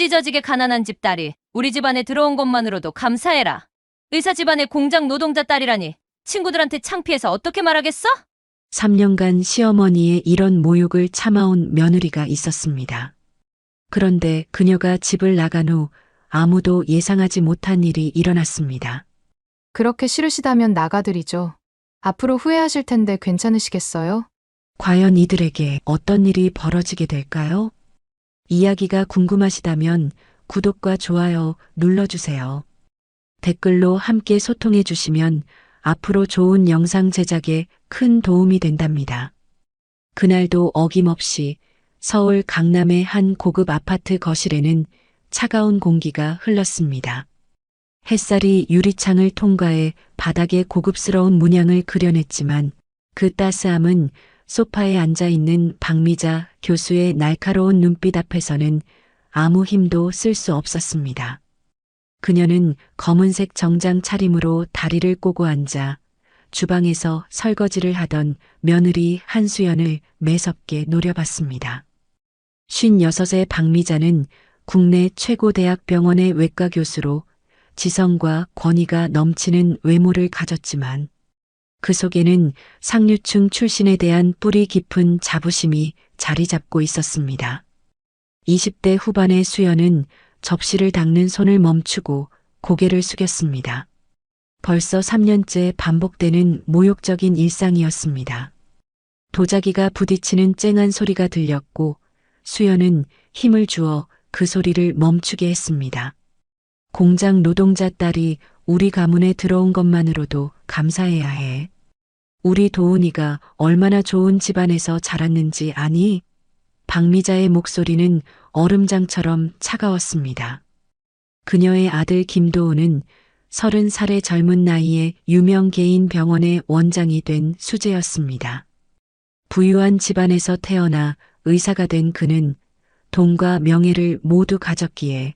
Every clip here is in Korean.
찢어지게 가난한 집 딸이 우리 집안에 들어온 것만으로도 감사해라. 의사 집안의 공장 노동자 딸이라니 친구들한테 창피해서 어떻게 말하겠어? 3년간 시어머니의 이런 모욕을 참아온 며느리가 있었습니다. 그런데 그녀가 집을 나간 후 아무도 예상하지 못한 일이 일어났습니다. 그렇게 싫으시다면 나가드리죠. 앞으로 후회하실 텐데 괜찮으시겠어요? 과연 이들에게 어떤 일이 벌어지게 될까요? 이야기가 궁금하시다면 구독과 좋아요 눌러주세요. 댓글로 함께 소통해 주시면 앞으로 좋은 영상 제작에 큰 도움이 된답니다. 그날도 어김없이 서울 강남의 한 고급 아파트 거실에는 차가운 공기가 흘렀습니다. 햇살이 유리창을 통과해 바닥에 고급스러운 문양을 그려냈지만 그 따스함은 소파에 앉아 있는 박미자 교수의 날카로운 눈빛 앞에서는 아무 힘도 쓸 수 없었습니다. 그녀는 검은색 정장 차림으로 다리를 꼬고 앉아 주방에서 설거지를 하던 며느리 한수연을 매섭게 노려봤습니다. 56의 박미자는 국내 최고 대학병원의 외과 교수로 지성과 권위가 넘치는 외모를 가졌지만 그 속에는 상류층 출신에 대한 뿌리 깊은 자부심이 자리 잡고 있었습니다. 20대 후반의 수연은 접시를 닦는 손을 멈추고 고개를 숙였습니다. 벌써 3년째 반복되는 모욕적인 일상이었습니다. 도자기가 부딪히는 쨍한 소리가 들렸고 수연은 힘을 주어 그 소리를 멈추게 했습니다. 공장 노동자 딸이 우리 가문에 들어온 것만으로도 감사해야 해. 우리 도훈이가 얼마나 좋은 집안에서 자랐는지 아니? 박미자의 목소리는 얼음장처럼 차가웠습니다. 그녀의 아들 김도훈은 30살의 젊은 나이에 유명 개인 병원의 원장이 된 수재였습니다. 부유한 집안에서 태어나 의사가 된 그는 돈과 명예를 모두 가졌기에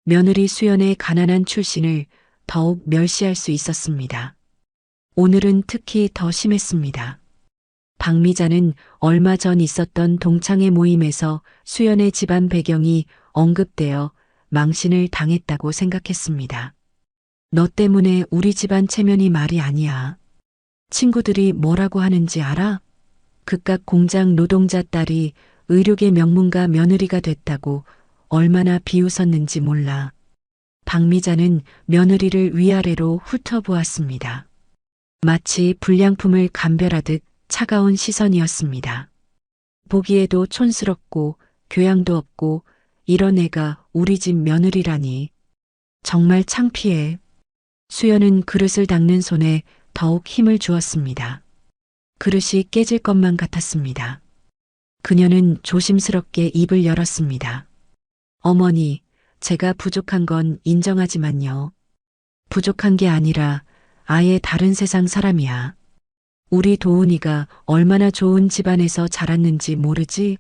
며느리 수연의 가난한 출신을 더욱 멸시할 수 있었습니다. 오늘은 특히 더 심했습니다. 박미자는 얼마 전 있었던 동창회 모임에서 수연의 집안 배경이 언급되어 망신을 당했다고 생각했습니다. 너 때문에 우리 집안 체면이 말이 아니야. 친구들이 뭐라고 하는지 알아? 그깟 공장 노동자 딸이 의료계 명문가 며느리가 됐다고 얼마나 비웃었는지 몰라. 박미자는 며느리를 위아래로 훑어보았습니다. 마치 불량품을 감별하듯 차가운 시선이었습니다. 보기에도 촌스럽고 교양도 없고 이런 애가 우리 집 며느리라니. 정말 창피해. 수연은 그릇을 닦는 손에 더욱 힘을 주었습니다. 그릇이 깨질 것만 같았습니다. 그녀는 조심스럽게 입을 열었습니다. 어머니, 제가 부족한 건 인정하지만요. 부족한 게 아니라 아예 다른 세상 사람이야. 우리 도훈이가 얼마나 좋은 집안에서 자랐는지 모르지?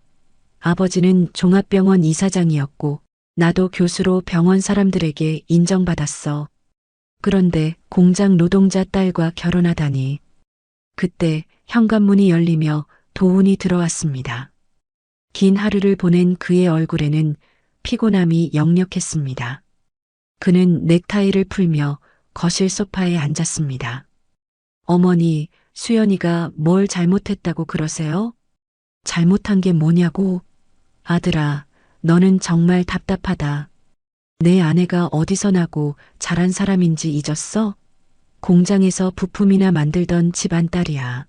아버지는 종합병원 이사장이었고 나도 교수로 병원 사람들에게 인정받았어. 그런데 공장 노동자 딸과 결혼하다니. 그때 현관문이 열리며 도훈이 들어왔습니다. 긴 하루를 보낸 그의 얼굴에는 피곤함이 역력했습니다. 그는 넥타이를 풀며 거실 소파에 앉았습니다. 어머니, 수연이가 뭘 잘못했다고 그러세요? 잘못한 게 뭐냐고? 아들아, 너는 정말 답답하다. 내 아내가 어디서 나고 자란 사람인지 잊었어? 공장에서 부품이나 만들던 집안 딸이야.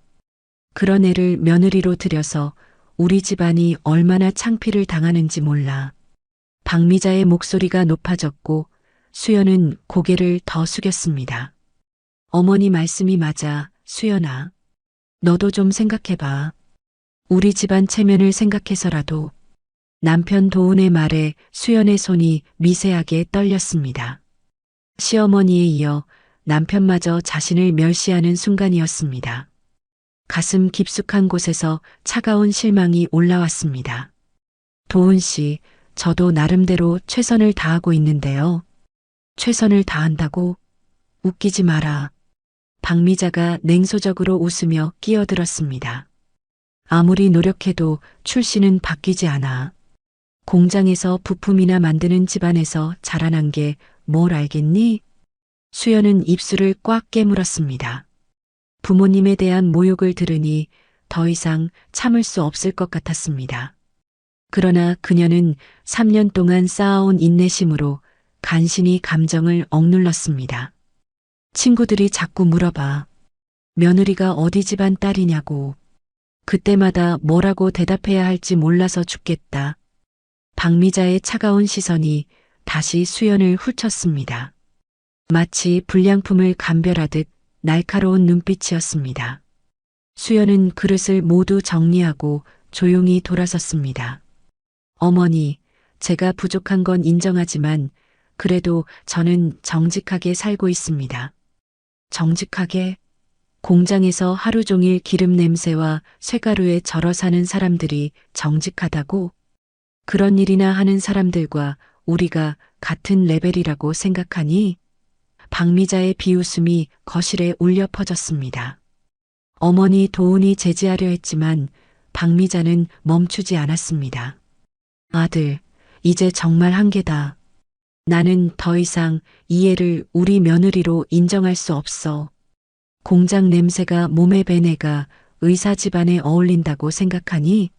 그런 애를 며느리로 들여서 우리 집안이 얼마나 창피를 당하는지 몰라. 박미자의 목소리가 높아졌고 수연은 고개를 더 숙였습니다. 어머니 말씀이 맞아, 수연아. 너도 좀 생각해봐. 우리 집안 체면을 생각해서라도. 남편 도훈의 말에 수연의 손이 미세하게 떨렸습니다. 시어머니에 이어 남편마저 자신을 멸시하는 순간이었습니다. 가슴 깊숙한 곳에서 차가운 실망이 올라왔습니다. 도훈 씨, 저도 나름대로 최선을 다하고 있는데요. 최선을 다한다고? 웃기지 마라. 박미자가 냉소적으로 웃으며 끼어들었습니다. 아무리 노력해도 출신은 바뀌지 않아. 공장에서 부품이나 만드는 집안에서 자라난 게 뭘 알겠니? 수연은 입술을 꽉 깨물었습니다. 부모님에 대한 모욕을 들으니 더 이상 참을 수 없을 것 같았습니다. 그러나 그녀는 3년 동안 쌓아온 인내심으로 간신히 감정을 억눌렀습니다. 친구들이 자꾸 물어봐. 며느리가 어디 집안 딸이냐고. 그때마다 뭐라고 대답해야 할지 몰라서 죽겠다. 박미자의 차가운 시선이 다시 수연을 훑쳤습니다. 마치 불량품을 감별하듯 날카로운 눈빛이었습니다. 수연은 그릇을 모두 정리하고 조용히 돌아섰습니다. 어머니, 제가 부족한 건 인정하지만 그래도 저는 정직하게 살고 있습니다. 정직하게? 공장에서 하루 종일 기름 냄새와 쇠가루에 절어 사는 사람들이 정직하다고? 그런 일이나 하는 사람들과 우리가 같은 레벨이라고 생각하니? 박미자의 비웃음이 거실에 울려 퍼졌습니다. 어머니 도훈이 제지하려 했지만 박미자는 멈추지 않았습니다. 아들, 이제 정말 한계다. 나는 더 이상 이 애를 우리 며느리로 인정할 수 없어. 공장 냄새가 몸에 밴 애가 의사 집안에 어울린다고 생각하니?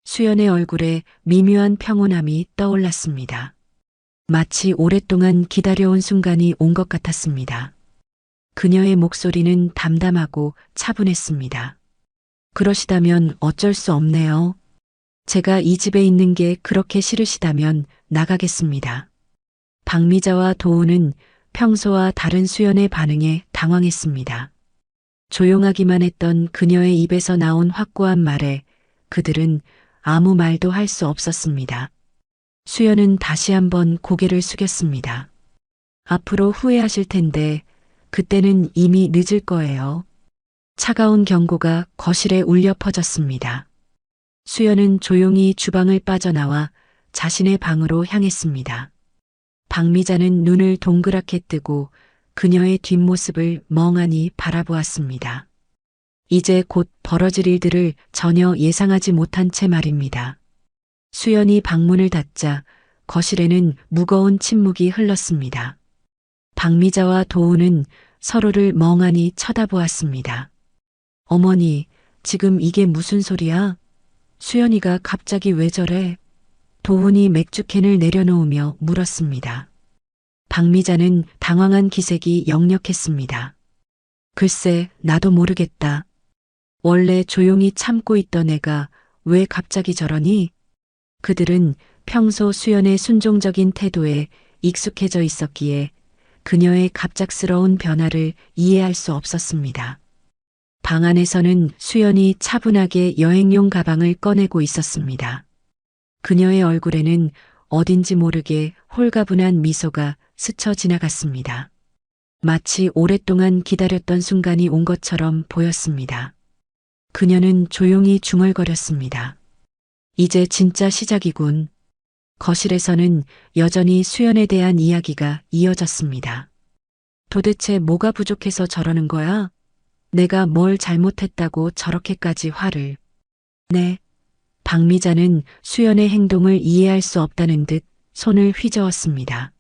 수연의 얼굴에 미묘한 평온함이 떠올랐습니다. 마치 오랫동안 기다려온 순간이 온 것 같았습니다. 그녀의 목소리는 담담하고 차분했습니다. 그러시다면 어쩔 수 없네요. 제가 이 집에 있는 게 그렇게 싫으시다면 나가겠습니다. 박미자와 도훈은 평소와 다른 수연의 반응에 당황했습니다. 조용하기만 했던 그녀의 입에서 나온 확고한 말에 그들은 아무 말도 할 수 없었습니다. 수연은 다시 한번 고개를 숙였습니다. 앞으로 후회하실 텐데 그때는 이미 늦을 거예요. 차가운 경고가 거실에 울려 퍼졌습니다. 수연은 조용히 주방을 빠져나와 자신의 방으로 향했습니다. 박미자는 눈을 동그랗게 뜨고 그녀의 뒷모습을 멍하니 바라보았습니다. 이제 곧 벌어질 일들을 전혀 예상하지 못한 채 말입니다. 수연이 방문을 닫자 거실에는 무거운 침묵이 흘렀습니다. 박미자와 도훈은 서로를 멍하니 쳐다보았습니다. 어머니, 지금 이게 무슨 소리야? 수연이가 갑자기 왜 저래? 도훈이 맥주캔을 내려놓으며 물었습니다. 박미자는 당황한 기색이 역력했습니다. 글쎄, 나도 모르겠다. 원래 조용히 참고 있던 애가 왜 갑자기 저러니? 그들은 평소 수연의 순종적인 태도에 익숙해져 있었기에 그녀의 갑작스러운 변화를 이해할 수 없었습니다. 방 안에서는 수연이 차분하게 여행용 가방을 꺼내고 있었습니다. 그녀의 얼굴에는 어딘지 모르게 홀가분한 미소가 스쳐 지나갔습니다. 마치 오랫동안 기다렸던 순간이 온 것처럼 보였습니다. 그녀는 조용히 중얼거렸습니다. 이제 진짜 시작이군. 거실에서는 여전히 수연에 대한 이야기가 이어졌습니다. 도대체 뭐가 부족해서 저러는 거야? 내가 뭘 잘못했다고 저렇게까지 화를. 네. 박미자는 수연의 행동을 이해할 수 없다는 듯 손을 휘저었습니다.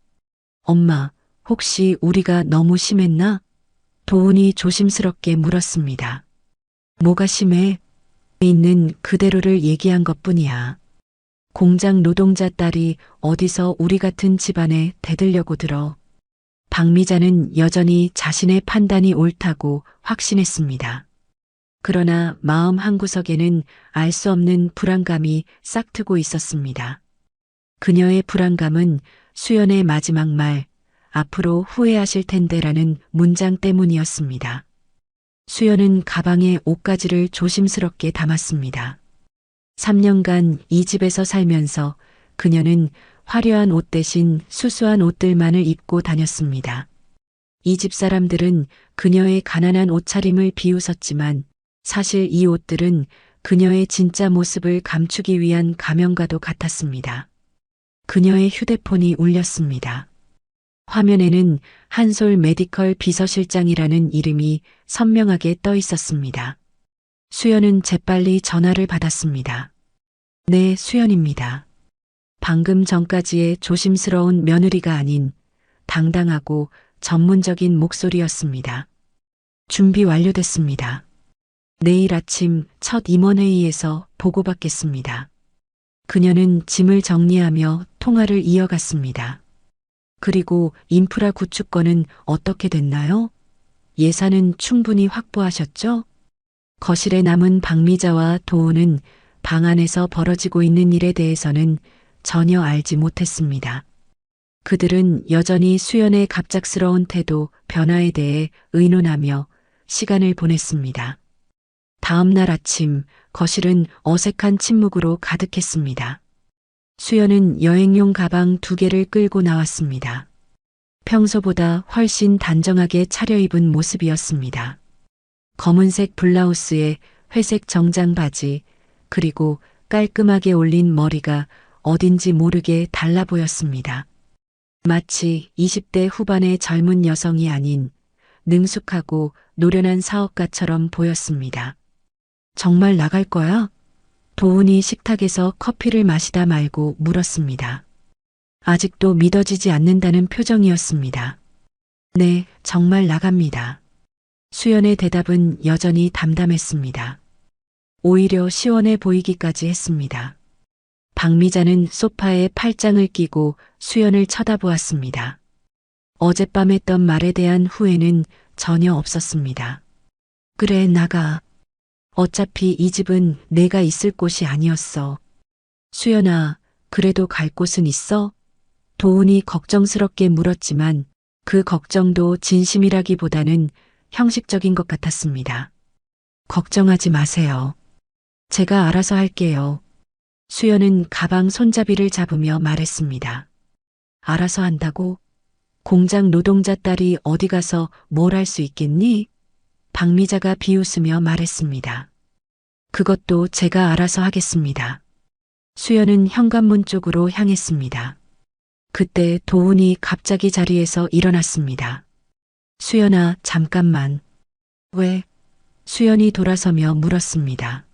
엄마, 혹시 우리가 너무 심했나? 도훈이 조심스럽게 물었습니다. 뭐가 심해? 있는 그대로를 얘기한 것뿐이야. 공장 노동자 딸이 어디서 우리 같은 집안에 대들려고 들어. 박미자는 여전히 자신의 판단이 옳다고 확신했습니다. 그러나 마음 한구석에는 알 수 없는 불안감이 싹트고 있었습니다. 그녀의 불안감은 수연의 마지막 말, 앞으로 후회하실 텐데라는 문장 때문이었습니다. 수연은 가방에 옷가지를 조심스럽게 담았습니다. 3년간 이 집에서 살면서 그녀는 화려한 옷 대신 수수한 옷들만을 입고 다녔습니다. 이 집 사람들은 그녀의 가난한 옷차림을 비웃었지만 사실 이 옷들은 그녀의 진짜 모습을 감추기 위한 가면과도 같았습니다. 그녀의 휴대폰이 울렸습니다. 화면에는 한솔 메디컬 비서실장이라는 이름이 선명하게 떠 있었습니다. 수연은 재빨리 전화를 받았습니다. 네, 수연입니다. 방금 전까지의 조심스러운 며느리가 아닌 당당하고 전문적인 목소리였습니다. 준비 완료됐습니다. 내일 아침 첫 임원회의에서 보고받겠습니다. 그녀는 짐을 정리하며 통화를 이어갔습니다. 그리고 인프라 구축건은 어떻게 됐나요? 예산은 충분히 확보하셨죠? 거실에 남은 박미자와 도우는 방 안에서 벌어지고 있는 일에 대해서는 전혀 알지 못했습니다. 그들은 여전히 수연의 갑작스러운 태도, 변화에 대해 의논하며 시간을 보냈습니다. 다음 날 아침 거실은 어색한 침묵으로 가득했습니다. 수연은 여행용 가방 2개를 끌고 나왔습니다. 평소보다 훨씬 단정하게 차려입은 모습이었습니다. 검은색 블라우스에 회색 정장 바지, 그리고 깔끔하게 올린 머리가 어딘지 모르게 달라 보였습니다. 마치 20대 후반의 젊은 여성이 아닌 능숙하고 노련한 사업가처럼 보였습니다. 정말 나갈 거야? 도훈이 식탁에서 커피를 마시다 말고 물었습니다. 아직도 믿어지지 않는다는 표정이었습니다. 네, 정말 나갑니다. 수연의 대답은 여전히 담담했습니다. 오히려 시원해 보이기까지 했습니다. 박미자는 소파에 팔짱을 끼고 수연을 쳐다보았습니다. 어젯밤 했던 말에 대한 후회는 전혀 없었습니다. 그래, 나가. 어차피 이 집은 내가 있을 곳이 아니었어. 수연아, 그래도 갈 곳은 있어? 도훈이 걱정스럽게 물었지만 그 걱정도 진심이라기보다는 형식적인 것 같았습니다. 걱정하지 마세요. 제가 알아서 할게요. 수연은 가방 손잡이를 잡으며 말했습니다. 알아서 한다고? 공장 노동자 딸이 어디 가서 뭘 할 수 있겠니? 박미자가 비웃으며 말했습니다. 그것도 제가 알아서 하겠습니다. 수연은 현관문 쪽으로 향했습니다. 그때 도훈이 갑자기 자리에서 일어났습니다. 수연아, 잠깐만. 왜? 수연이 돌아서며 물었습니다.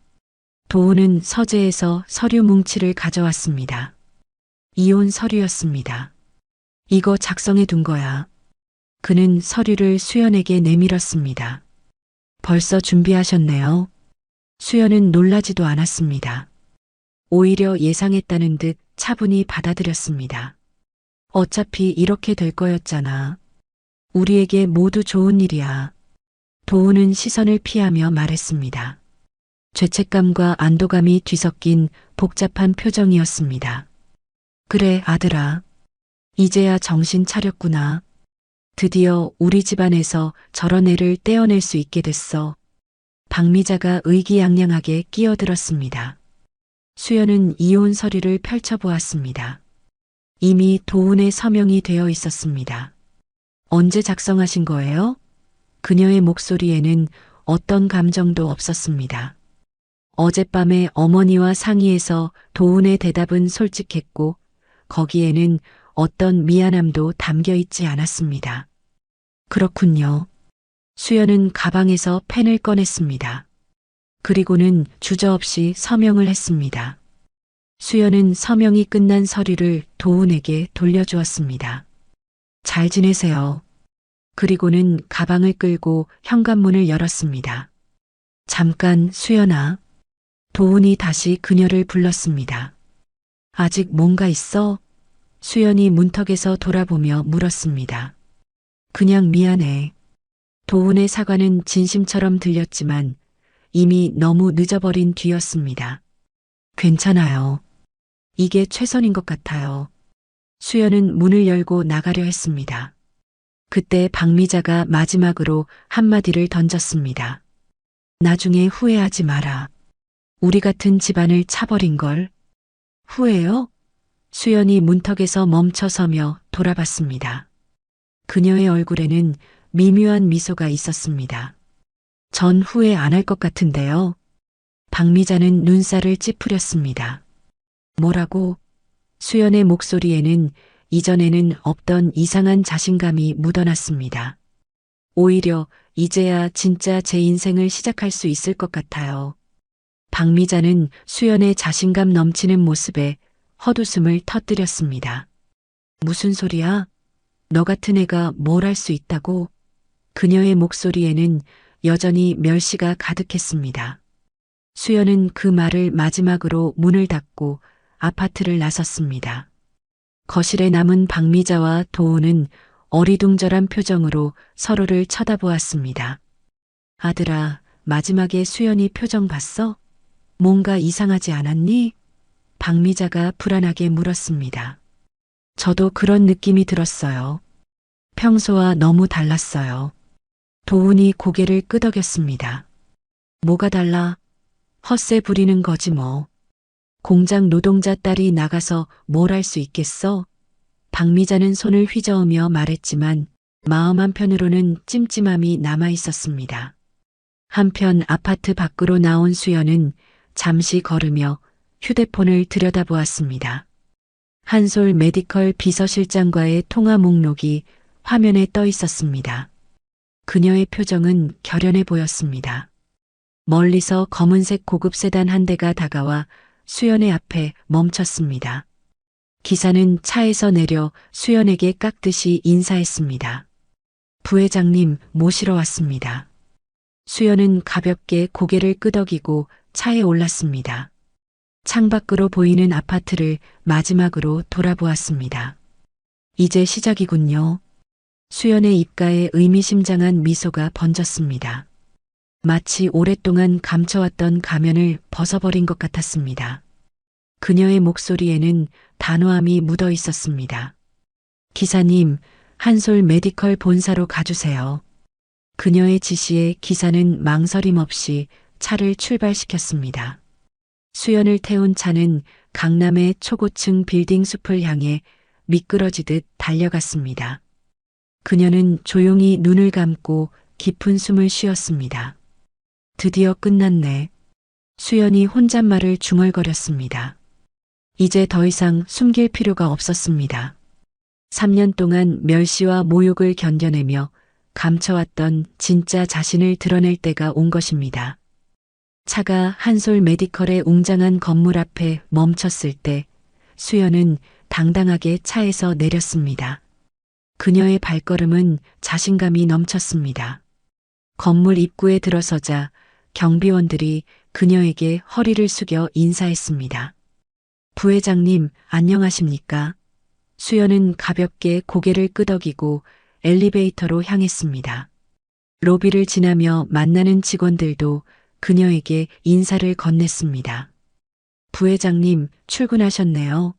도훈은 서재에서 서류 뭉치를 가져왔습니다. 이혼 서류였습니다. 이거 작성해 둔 거야. 그는 서류를 수연에게 내밀었습니다. 벌써 준비하셨네요. 수연은 놀라지도 않았습니다. 오히려 예상했다는 듯 차분히 받아들였습니다. 어차피 이렇게 될 거였잖아. 우리에게 모두 좋은 일이야. 도훈은 시선을 피하며 말했습니다. 죄책감과 안도감이 뒤섞인 복잡한 표정이었습니다. 그래, 아들아. 이제야 정신 차렸구나. 드디어 우리 집안에서 저런 애를 떼어낼 수 있게 됐어. 박미자가 의기양양하게 끼어들었습니다. 수연은 이혼 서류를 펼쳐보았습니다. 이미 도훈의 서명이 되어 있었습니다. 언제 작성하신 거예요? 그녀의 목소리에는 어떤 감정도 없었습니다. 어젯밤에 어머니와 상의해서 도훈의 대답은 솔직했고 거기에는 어떤 미안함도 담겨 있지 않았습니다. 그렇군요. 수연은 가방에서 펜을 꺼냈습니다. 그리고는 주저없이 서명을 했습니다. 수연은 서명이 끝난 서류를 도훈에게 돌려주었습니다. 잘 지내세요. 그리고는 가방을 끌고 현관문을 열었습니다. 잠깐, 수연아. 도훈이 다시 그녀를 불렀습니다. 아직 뭔가 있어? 수연이 문턱에서 돌아보며 물었습니다. 그냥 미안해. 도훈의 사과는 진심처럼 들렸지만 이미 너무 늦어버린 뒤였습니다. 괜찮아요. 이게 최선인 것 같아요. 수연은 문을 열고 나가려 했습니다. 그때 박미자가 마지막으로 한마디를 던졌습니다. 나중에 후회하지 마라. 우리 같은 집안을 차버린 걸. 후회요? 수연이 문턱에서 멈춰서며 돌아봤습니다. 그녀의 얼굴에는 미묘한 미소가 있었습니다. 전 후회 안 할 것 같은데요. 박미자는 눈살을 찌푸렸습니다. 뭐라고? 수연의 목소리에는 이전에는 없던 이상한 자신감이 묻어났습니다. 오히려 이제야 진짜 제 인생을 시작할 수 있을 것 같아요. 박미자는 수연의 자신감 넘치는 모습에 헛웃음을 터뜨렸습니다. 무슨 소리야? 너 같은 애가 뭘 할 수 있다고? 그녀의 목소리에는 여전히 멸시가 가득했습니다. 수연은 그 말을 마지막으로 문을 닫고 아파트를 나섰습니다. 거실에 남은 박미자와 도우는 어리둥절한 표정으로 서로를 쳐다보았습니다. 아들아, 마지막에 수연이 표정 봤어? 뭔가 이상하지 않았니? 박미자가 불안하게 물었습니다. 저도 그런 느낌이 들었어요. 평소와 너무 달랐어요. 도훈이 고개를 끄덕였습니다. 뭐가 달라? 헛새 부리는 거지 뭐. 공장 노동자 딸이 나가서 뭘 할 수 있겠어? 박미자는 손을 휘저으며 말했지만 마음 한편으로는 찜찜함이 남아 있었습니다. 한편 아파트 밖으로 나온 수연은 잠시 걸으며 휴대폰을 들여다보았습니다. 한솔 메디컬 비서실장과의 통화 목록이 화면에 떠 있었습니다. 그녀의 표정은 결연해 보였습니다. 멀리서 검은색 고급 세단 한 대가 다가와 수연의 앞에 멈췄습니다. 기사는 차에서 내려 수연에게 깍듯이 인사했습니다. 부회장님 모시러 왔습니다. 수연은 가볍게 고개를 끄덕이고 차에 올랐습니다. 창밖으로 보이는 아파트를 마지막으로 돌아보았습니다. 이제 시작이군요. 수연의 입가에 의미심장한 미소가 번졌습니다. 마치 오랫동안 감춰왔던 가면을 벗어버린 것 같았습니다. 그녀의 목소리에는 단호함이 묻어 있었습니다. 기사님, 한솔 메디컬 본사로 가주세요. 그녀의 지시에 기사는 망설임 없이 차를 출발시켰습니다. 수연을 태운 차는 강남의 초고층 빌딩 숲을 향해 미끄러지듯 달려갔습니다. 그녀는 조용히 눈을 감고 깊은 숨을 쉬었습니다. 드디어 끝났네. 수연이 혼잣말을 중얼거렸습니다. 이제 더 이상 숨길 필요가 없었습니다. 3년 동안 멸시와 모욕을 견뎌내며 감춰왔던 진짜 자신을 드러낼 때가 온 것입니다. 차가 한솔 메디컬의 웅장한 건물 앞에 멈췄을 때 수연은 당당하게 차에서 내렸습니다. 그녀의 발걸음은 자신감이 넘쳤습니다. 건물 입구에 들어서자 경비원들이 그녀에게 허리를 숙여 인사했습니다. 부회장님, 안녕하십니까? 수연은 가볍게 고개를 끄덕이고 엘리베이터로 향했습니다. 로비를 지나며 만나는 직원들도 그녀에게 인사를 건넸습니다. 부회장님, 출근하셨네요.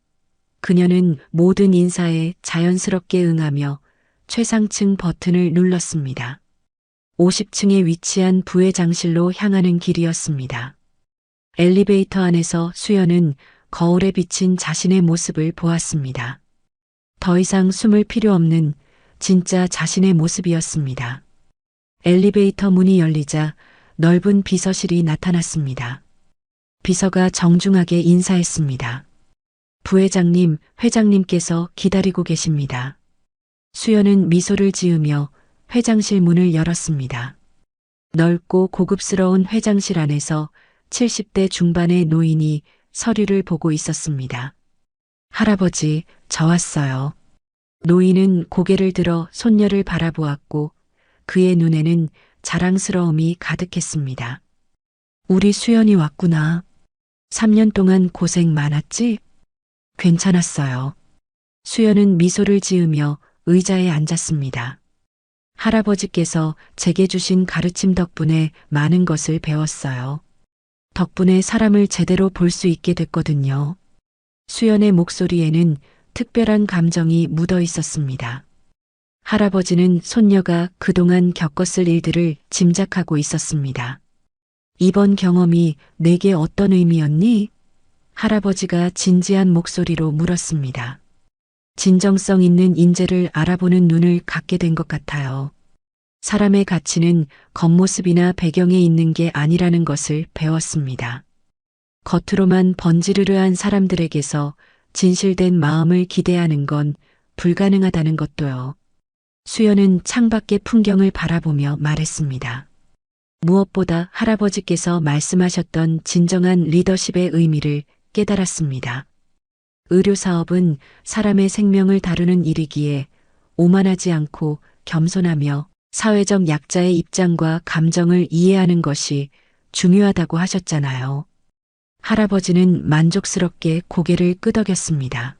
그녀는 모든 인사에 자연스럽게 응하며 최상층 버튼을 눌렀습니다. 50층에 위치한 부회장실로 향하는 길이었습니다. 엘리베이터 안에서 수연은 거울에 비친 자신의 모습을 보았습니다. 더 이상 숨을 필요 없는 진짜 자신의 모습이었습니다. 엘리베이터 문이 열리자 넓은 비서실이 나타났습니다. 비서가 정중하게 인사했습니다. 부회장님, 회장님께서 기다리고 계십니다. 수연은 미소를 지으며 회장실 문을 열었습니다. 넓고 고급스러운 회장실 안에서 70대 중반의 노인이 서류를 보고 있었습니다. 할아버지, 저 왔어요. 노인은 고개를 들어 손녀를 바라보았고 그의 눈에는 자랑스러움이 가득했습니다. 우리 수연이 왔구나. 3년 동안 고생 많았지? 괜찮았어요. 수연은 미소를 지으며 의자에 앉았습니다. 할아버지께서 제게 주신 가르침 덕분에 많은 것을 배웠어요. 덕분에 사람을 제대로 볼 수 있게 됐거든요. 수연의 목소리에는 특별한 감정이 묻어 있었습니다. 할아버지는 손녀가 그동안 겪었을 일들을 짐작하고 있었습니다. 이번 경험이 내게 어떤 의미였니? 할아버지가 진지한 목소리로 물었습니다. 진정성 있는 인재를 알아보는 눈을 갖게 된 것 같아요. 사람의 가치는 겉모습이나 배경에 있는 게 아니라는 것을 배웠습니다. 겉으로만 번지르르한 사람들에게서 진실된 마음을 기대하는 건 불가능하다는 것도요. 수연은 창밖의 풍경을 바라보며 말했습니다. 무엇보다 할아버지께서 말씀하셨던 진정한 리더십의 의미를 깨달았습니다. 의료사업은 사람의 생명을 다루는 일이기에 오만하지 않고 겸손하며 사회적 약자의 입장과 감정을 이해하는 것이 중요하다고 하셨잖아요. 할아버지는 만족스럽게 고개를 끄덕였습니다.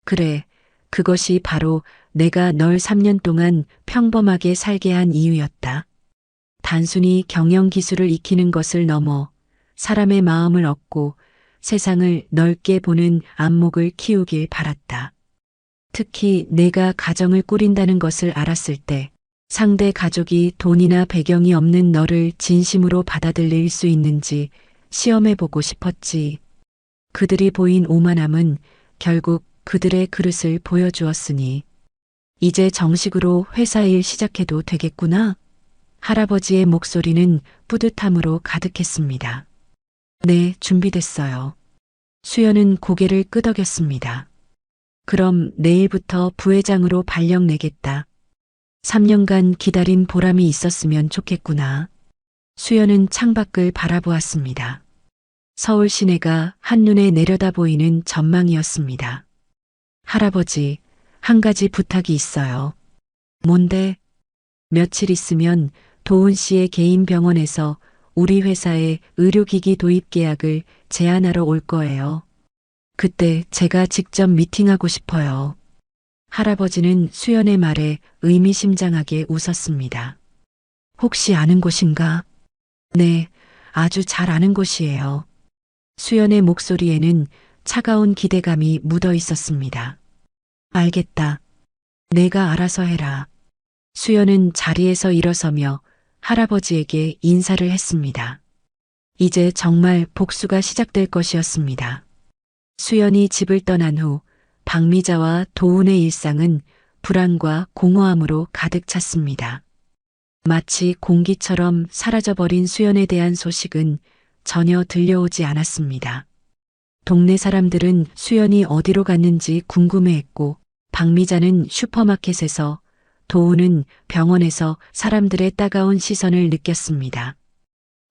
그래, 그것이 바로 내가 널 3년 동안 평범하게 살게 한 이유였다. 단순히 경영 기술을 익히는 것을 넘어 사람의 마음을 얻고 세상을 넓게 보는 안목을 키우길 바랐다. 특히 내가 가정을 꾸린다는 것을 알았을 때 상대 가족이 돈이나 배경이 없는 너를 진심으로 받아들일 수 있는지 시험해보고 싶었지. 그들이 보인 오만함은 결국 그들의 그릇을 보여주었으니 이제 정식으로 회사 일 시작해도 되겠구나. 할아버지의 목소리는 뿌듯함으로 가득했습니다. 네, 준비됐어요. 수연은 고개를 끄덕였습니다. 그럼 내일부터 부회장으로 발령 내겠다. 3년간 기다린 보람이 있었으면 좋겠구나. 수연은 창밖을 바라보았습니다. 서울 시내가 한눈에 내려다 보이는 전망이었습니다. 할아버지, 한 가지 부탁이 있어요. 뭔데? 며칠 있으면 도훈 씨의 개인 병원에서 우리 회사에 의료기기 도입 계약을 제안하러 올 거예요. 그때 제가 직접 미팅하고 싶어요. 할아버지는 수연의 말에 의미심장하게 웃었습니다. 혹시 아는 곳인가? 네, 아주 잘 아는 곳이에요. 수연의 목소리에는 차가운 기대감이 묻어 있었습니다. 알겠다. 내가 알아서 해라. 수연은 자리에서 일어서며 할아버지에게 인사를 했습니다. 이제 정말 복수가 시작될 것이었습니다. 수연이 집을 떠난 후 박미자와 도훈의 일상은 불안과 공허함으로 가득 찼습니다. 마치 공기처럼 사라져버린 수연에 대한 소식은 전혀 들려오지 않았습니다. 동네 사람들은 수연이 어디로 갔는지 궁금해했고 박미자는 슈퍼마켓에서, 도훈은 병원에서 사람들의 따가운 시선을 느꼈습니다.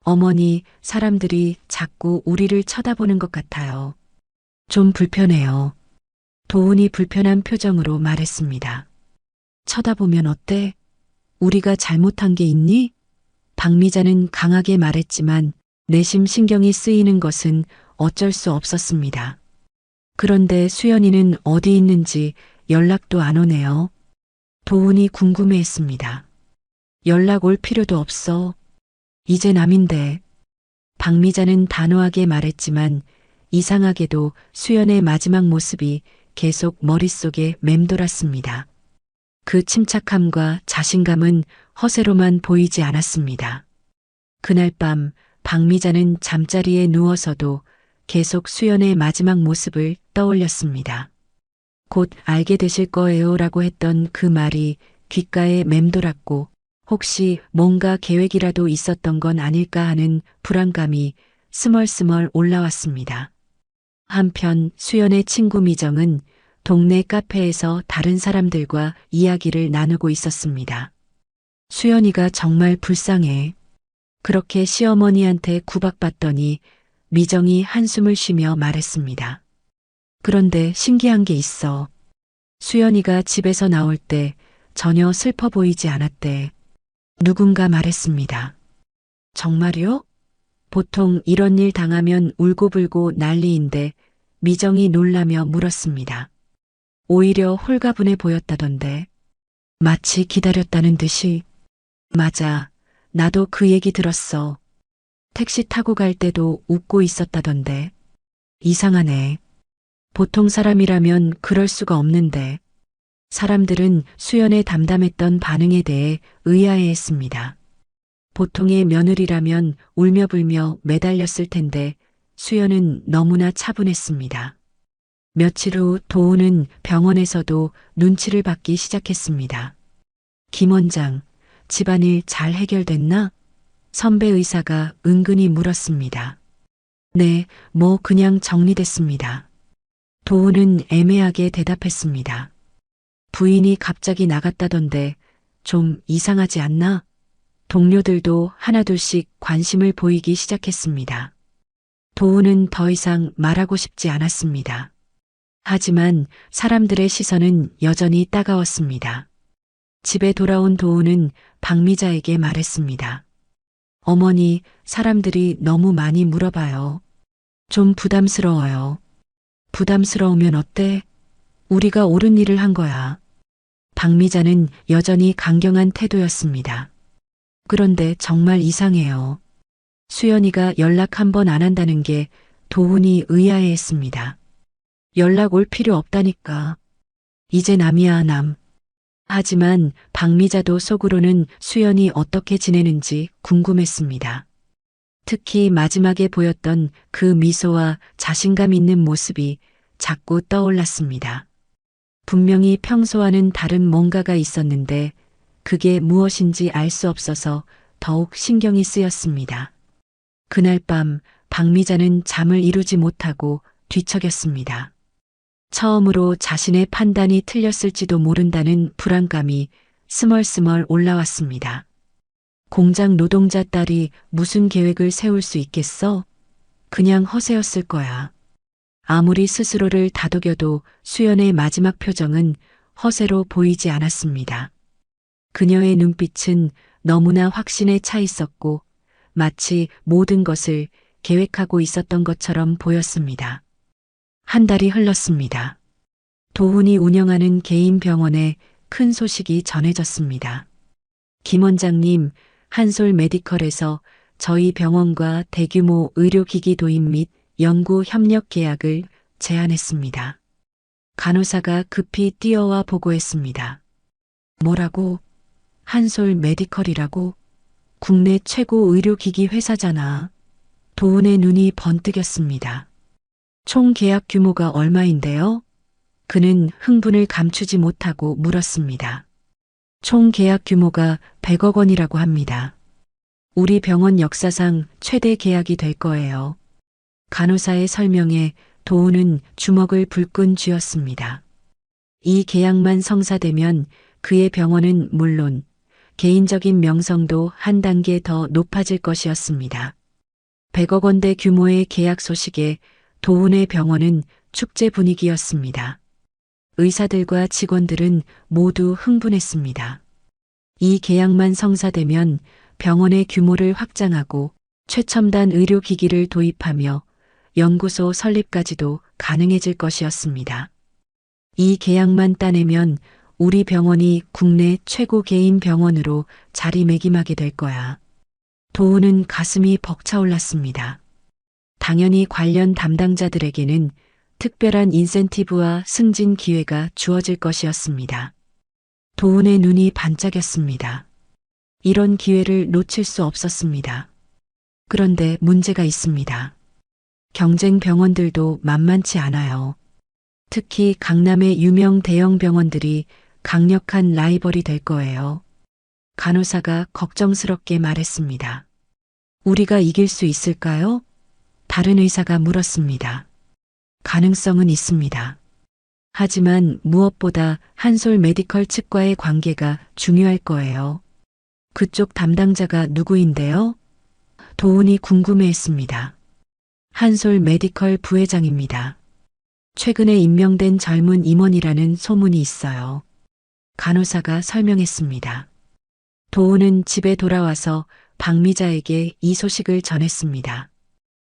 어머니, 사람들이 자꾸 우리를 쳐다보는 것 같아요. 좀 불편해요. 도훈이 불편한 표정으로 말했습니다. 쳐다보면 어때? 우리가 잘못한 게 있니? 박미자는 강하게 말했지만 내심 신경이 쓰이는 것은 어쩔 수 없었습니다. 그런데 수연이는 어디 있는지 연락도 안 오네요. 도훈이 궁금해했습니다. 연락 올 필요도 없어. 이제 남인데. 박미자는 단호하게 말했지만 이상하게도 수연의 마지막 모습이 계속 머릿속에 맴돌았습니다. 그 침착함과 자신감은 허세로만 보이지 않았습니다. 그날 밤 박미자는 잠자리에 누워서도 계속 수연의 마지막 모습을 떠올렸습니다. 곧 알게 되실 거예요 라고 했던 그 말이 귓가에 맴돌았고 혹시 뭔가 계획이라도 있었던 건 아닐까 하는 불안감이 스멀스멀 올라왔습니다. 한편 수연의 친구 미정은 동네 카페에서 다른 사람들과 이야기를 나누고 있었습니다. 수연이가 정말 불쌍해. 그렇게 시어머니한테 구박받더니 미정이 한숨을 쉬며 말했습니다. 그런데 신기한 게 있어. 수연이가 집에서 나올 때 전혀 슬퍼 보이지 않았대. 누군가 말했습니다. 정말요? 보통 이런 일 당하면 울고불고 난리인데 미정이 놀라며 물었습니다. 오히려 홀가분해 보였다던데. 마치 기다렸다는 듯이. 맞아. 나도 그 얘기 들었어. 택시 타고 갈 때도 웃고 있었다던데. 이상하네. 보통 사람이라면 그럴 수가 없는데. 사람들은 수연의 담담했던 반응에 대해 의아해했습니다. 보통의 며느리라면 울며불며 매달렸을 텐데 수연은 너무나 차분했습니다. 며칠 후 도훈은 병원에서도 눈치를 받기 시작했습니다. 김 원장, 집안일 잘 해결됐나? 선배 의사가 은근히 물었습니다. 네, 뭐 그냥 정리됐습니다. 도훈은 애매하게 대답했습니다. 부인이 갑자기 나갔다던데 좀 이상하지 않나? 동료들도 하나둘씩 관심을 보이기 시작했습니다. 도훈은 더 이상 말하고 싶지 않았습니다. 하지만 사람들의 시선은 여전히 따가웠습니다. 집에 돌아온 도우는 박미자에게 말했습니다. 어머니, 사람들이 너무 많이 물어봐요. 좀 부담스러워요. 부담스러우면 어때? 우리가 옳은 일을 한 거야. 박미자는 여전히 강경한 태도였습니다. 그런데 정말 이상해요. 수연이가 연락 한 번 안 한다는 게 도훈이 의아해했습니다. 연락 올 필요 없다니까. 이제 남이야 남. 하지만 박미자도 속으로는 수연이 어떻게 지내는지 궁금했습니다. 특히 마지막에 보였던 그 미소와 자신감 있는 모습이 자꾸 떠올랐습니다. 분명히 평소와는 다른 뭔가가 있었는데 그게 무엇인지 알 수 없어서 더욱 신경이 쓰였습니다. 그날 밤 박미자는 잠을 이루지 못하고 뒤척였습니다. 처음으로 자신의 판단이 틀렸을지도 모른다는 불안감이 스멀스멀 올라왔습니다. 공장 노동자 딸이 무슨 계획을 세울 수 있겠어? 그냥 허세였을 거야. 아무리 스스로를 다독여도 수연의 마지막 표정은 허세로 보이지 않았습니다. 그녀의 눈빛은 너무나 확신에 차 있었고 마치 모든 것을 계획하고 있었던 것처럼 보였습니다. 한 달이 흘렀습니다. 도훈이 운영하는 개인 병원에 큰 소식이 전해졌습니다. 김 원장님, 한솔 메디컬에서 저희 병원과 대규모 의료기기 도입 및 연구 협력 계약을 제안했습니다. 간호사가 급히 뛰어와 보고했습니다. 뭐라고? 한솔 메디컬이라고? 국내 최고 의료기기 회사잖아. 도훈의 눈이 번뜩였습니다. 총 계약 규모가 얼마인데요? 그는 흥분을 감추지 못하고 물었습니다. 총 계약 규모가 100억 원이라고 합니다. 우리 병원 역사상 최대 계약이 될 거예요. 간호사의 설명에 도훈은 주먹을 불끈 쥐었습니다. 이 계약만 성사되면 그의 병원은 물론 개인적인 명성도 한 단계 더 높아질 것이었습니다. 100억 원대 규모의 계약 소식에 도훈의 병원은 축제 분위기였습니다. 의사들과 직원들은 모두 흥분했습니다. 이 계약만 성사되면 병원의 규모를 확장하고 최첨단 의료기기를 도입하며 연구소 설립까지도 가능해질 것이었습니다. 이 계약만 따내면 우리 병원이 국내 최고 개인 병원으로 자리매김하게 될 거야. 도훈은 가슴이 벅차올랐습니다. 당연히 관련 담당자들에게는 특별한 인센티브와 승진 기회가 주어질 것이었습니다. 도훈의 눈이 반짝였습니다. 이런 기회를 놓칠 수 없었습니다. 그런데 문제가 있습니다. 경쟁 병원들도 만만치 않아요. 특히 강남의 유명 대형 병원들이 강력한 라이벌이 될 거예요. 간호사가 걱정스럽게 말했습니다. 우리가 이길 수 있을까요? 다른 의사가 물었습니다. 가능성은 있습니다. 하지만 무엇보다 한솔 메디컬 측과의 관계가 중요할 거예요. 그쪽 담당자가 누구인데요? 도훈이 궁금해했습니다. 한솔 메디컬 부회장입니다. 최근에 임명된 젊은 임원이라는 소문이 있어요. 간호사가 설명했습니다. 도훈은 집에 돌아와서 박미자에게 이 소식을 전했습니다.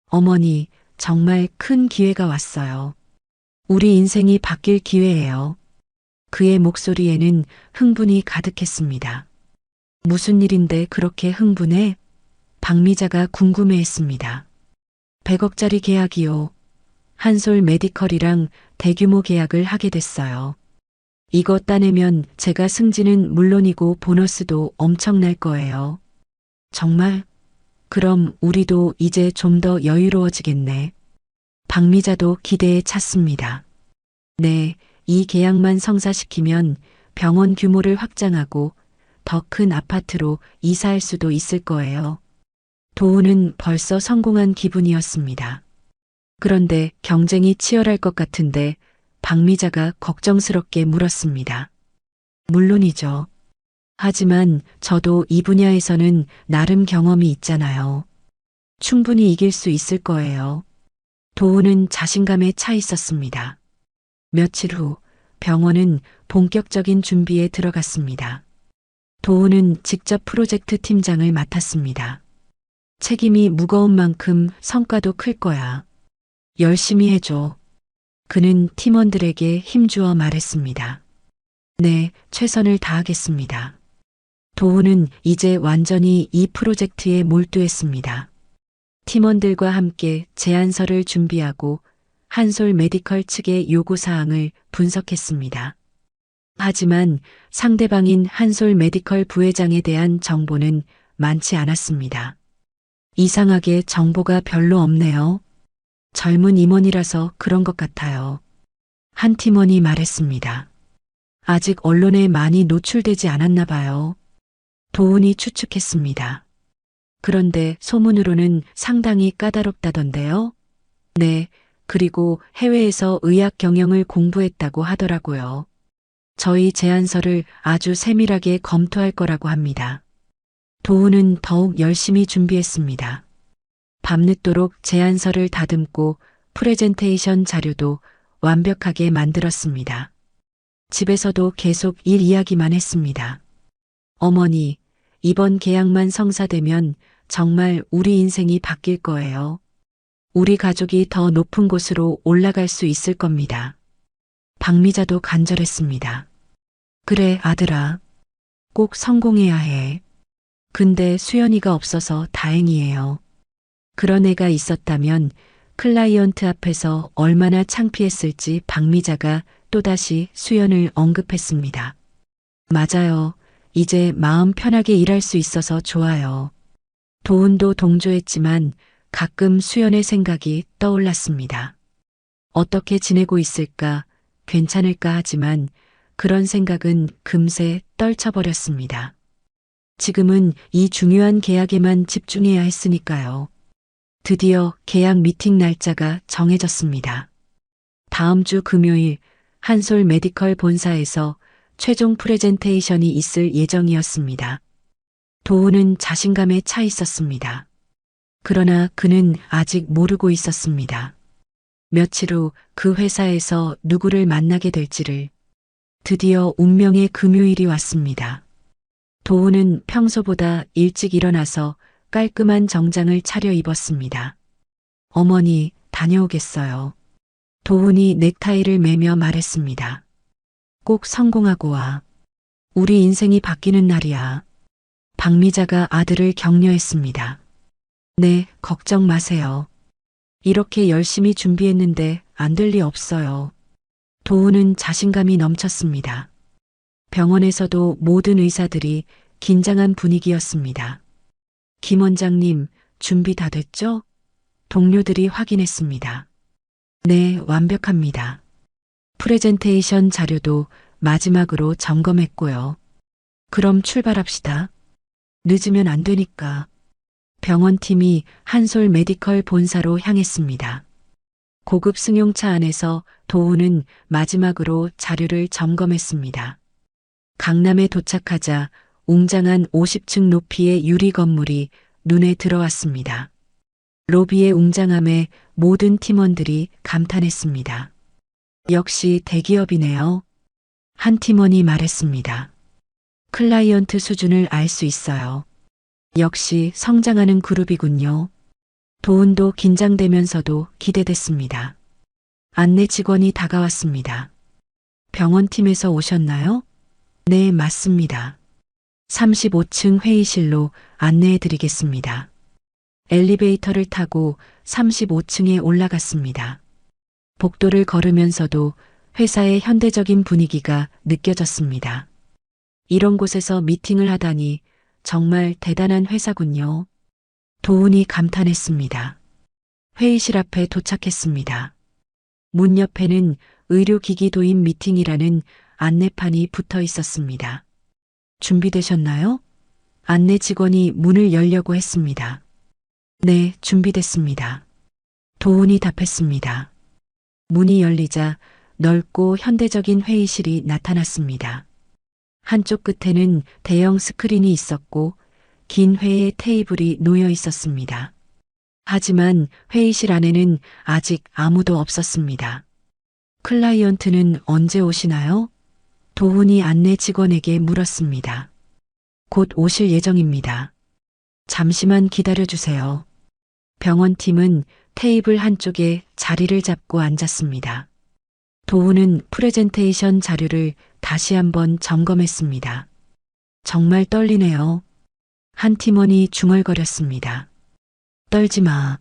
어머니, 정말 큰 기회가 왔어요. 우리 인생이 바뀔 기회예요. 그의 목소리에는 흥분이 가득했습니다. 무슨 일인데 그렇게 흥분해? 박미자가 궁금해했습니다. 100억짜리 계약이요. 한솔 메디컬이랑 대규모 계약을 하게 됐어요. 이거 따내면 제가 승진은 물론이고 보너스도 엄청날 거예요. 정말? 그럼 우리도 이제 좀 더 여유로워지겠네. 박미자도 기대에 찼습니다. 네, 이 계약만 성사시키면 병원 규모를 확장하고 더 큰 아파트로 이사할 수도 있을 거예요. 도훈은 벌써 성공한 기분이었습니다. 그런데 경쟁이 치열할 것 같은데 박미자가 걱정스럽게 물었습니다. 물론이죠. 하지만 저도 이 분야에서는 나름 경험이 있잖아요. 충분히 이길 수 있을 거예요. 도훈은 자신감에 차 있었습니다. 며칠 후 병원은 본격적인 준비에 들어갔습니다. 도우는 직접 프로젝트 팀장을 맡았습니다. 책임이 무거운 만큼 성과도 클 거야. 열심히 해줘. 그는 팀원들에게 힘주어 말했습니다. 네, 최선을 다하겠습니다. 도우는 이제 완전히 이 프로젝트에 몰두했습니다. 팀원들과 함께 제안서를 준비하고 한솔 메디컬 측의 요구사항을 분석했습니다. 하지만 상대방인 한솔 메디컬 부회장에 대한 정보는 많지 않았습니다. 이상하게 정보가 별로 없네요. 젊은 임원이라서 그런 것 같아요. 한 팀원이 말했습니다. 아직 언론에 많이 노출되지 않았나 봐요. 도훈이 추측했습니다. 그런데 소문으로는 상당히 까다롭다던데요. 네, 그리고 해외에서 의학 경영을 공부했다고 하더라고요. 저희 제안서를 아주 세밀하게 검토할 거라고 합니다. 도훈은 더욱 열심히 준비했습니다. 밤늦도록 제안서를 다듬고 프레젠테이션 자료도 완벽하게 만들었습니다. 집에서도 계속 일 이야기만 했습니다. 어머니, 이번 계약만 성사되면 정말 우리 인생이 바뀔 거예요. 우리 가족이 더 높은 곳으로 올라갈 수 있을 겁니다. 박미자도 간절했습니다. 그래, 아들아. 꼭 성공해야 해. 근데 수연이가 없어서 다행이에요. 그런 애가 있었다면 클라이언트 앞에서 얼마나 창피했을지 박미자가 또다시 수연을 언급했습니다. 맞아요. 이제 마음 편하게 일할 수 있어서 좋아요. 도훈도 동조했지만 가끔 수연의 생각이 떠올랐습니다. 어떻게 지내고 있을까, 괜찮을까 하지만 그런 생각은 금세 떨쳐버렸습니다. 지금은 이 중요한 계약에만 집중해야 했으니까요. 드디어 계약 미팅 날짜가 정해졌습니다. 다음 주 금요일 한솔 메디컬 본사에서 최종 프레젠테이션이 있을 예정이었습니다. 도훈은 자신감에 차 있었습니다. 그러나 그는 아직 모르고 있었습니다. 며칠 후 그 회사에서 누구를 만나게 될지를. 드디어 운명의 금요일이 왔습니다. 도훈은 평소보다 일찍 일어나서 깔끔한 정장을 차려 입었습니다. 어머니, 다녀오겠어요. 도훈이 넥타이를 매며 말했습니다. 꼭 성공하고 와. 우리 인생이 바뀌는 날이야. 박미자가 아들을 격려했습니다. 네, 걱정 마세요. 이렇게 열심히 준비했는데 안 될 리 없어요. 도훈은 자신감이 넘쳤습니다. 병원에서도 모든 의사들이 긴장한 분위기였습니다. 김 원장님, 준비 다 됐죠? 동료들이 확인했습니다. 네, 완벽합니다. 프레젠테이션 자료도 마지막으로 점검했고요. 그럼 출발합시다. 늦으면 안 되니까. 병원팀이 한솔 메디컬 본사로 향했습니다. 고급 승용차 안에서 도훈은 마지막으로 자료를 점검했습니다. 강남에 도착하자 웅장한 50층 높이의 유리 건물이 눈에 들어왔습니다. 로비의 웅장함에 모든 팀원들이 감탄했습니다. 역시 대기업이네요. 한 팀원이 말했습니다. 클라이언트 수준을 알 수 있어요. 역시 성장하는 그룹이군요. 도훈도 긴장되면서도 기대됐습니다. 안내 직원이 다가왔습니다. 병원팀에서 오셨나요? 네, 맞습니다. 35층 회의실로 안내해 드리겠습니다. 엘리베이터를 타고 35층에 올라갔습니다. 복도를 걸으면서도 회사의 현대적인 분위기가 느껴졌습니다. 이런 곳에서 미팅을 하다니 정말 대단한 회사군요. 도훈이 감탄했습니다. 회의실 앞에 도착했습니다. 문 옆에는 의료기기 도입 미팅이라는 안내판이 붙어 있었습니다. 준비되셨나요? 안내 직원이 문을 열려고 했습니다. 네, 준비됐습니다. 도훈이 답했습니다. 문이 열리자 넓고 현대적인 회의실이 나타났습니다. 한쪽 끝에는 대형 스크린이 있었고 긴 회의 테이블이 놓여 있었습니다. 하지만 회의실 안에는 아직 아무도 없었습니다. 클라이언트는 언제 오시나요? 도훈이 안내 직원에게 물었습니다. 곧 오실 예정입니다. 잠시만 기다려주세요. 병원팀은 테이블 한쪽에 자리를 잡고 앉았습니다. 도훈은 프레젠테이션 자료를 다시 한번 점검했습니다. 정말 떨리네요. 한 팀원이 중얼거렸습니다. 떨지 마.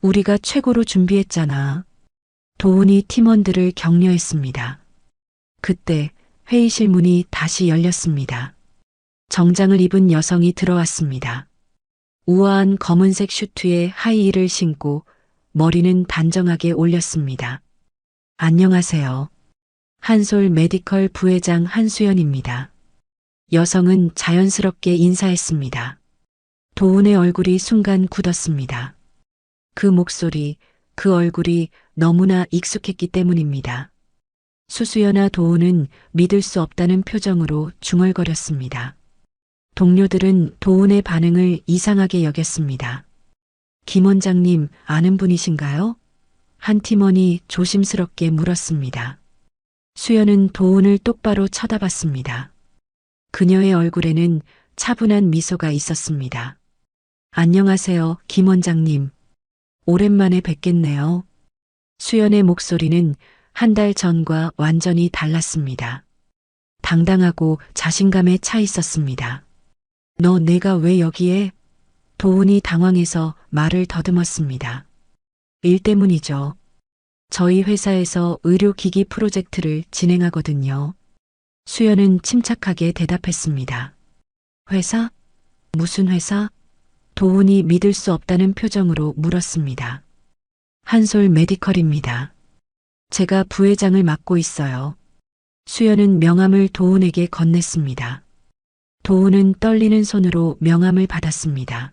우리가 최고로 준비했잖아. 도훈이 팀원들을 격려했습니다. 그때 회의실 문이 다시 열렸습니다. 정장을 입은 여성이 들어왔습니다. 우아한 검은색 슈트에 하이힐을 신고 머리는 단정하게 올렸습니다. 안녕하세요. 한솔 메디컬 부회장 한수연입니다. 여성은 자연스럽게 인사했습니다. 도훈의 얼굴이 순간 굳었습니다. 그 목소리, 그 얼굴이 너무나 익숙했기 때문입니다. 수수연아 도훈은 믿을 수 없다는 표정으로 중얼거렸습니다. 동료들은 도훈의 반응을 이상하게 여겼습니다. 김 원장님 아는 분이신가요? 한 팀원이 조심스럽게 물었습니다. 수연은 도훈을 똑바로 쳐다봤습니다. 그녀의 얼굴에는 차분한 미소가 있었습니다. 안녕하세요, 김 원장님. 오랜만에 뵙겠네요. 수연의 목소리는 한 달 전과 완전히 달랐습니다. 당당하고 자신감에 차 있었습니다. 너 내가 왜 여기에? 도훈이 당황해서 말을 더듬었습니다. 일 때문이죠. 저희 회사에서 의료기기 프로젝트를 진행하거든요. 수연은 침착하게 대답했습니다. 회사? 무슨 회사? 도훈이 믿을 수 없다는 표정으로 물었습니다. 한솔 메디컬입니다. 제가 부회장을 맡고 있어요. 수연은 명함을 도훈에게 건넸습니다. 도훈은 떨리는 손으로 명함을 받았습니다.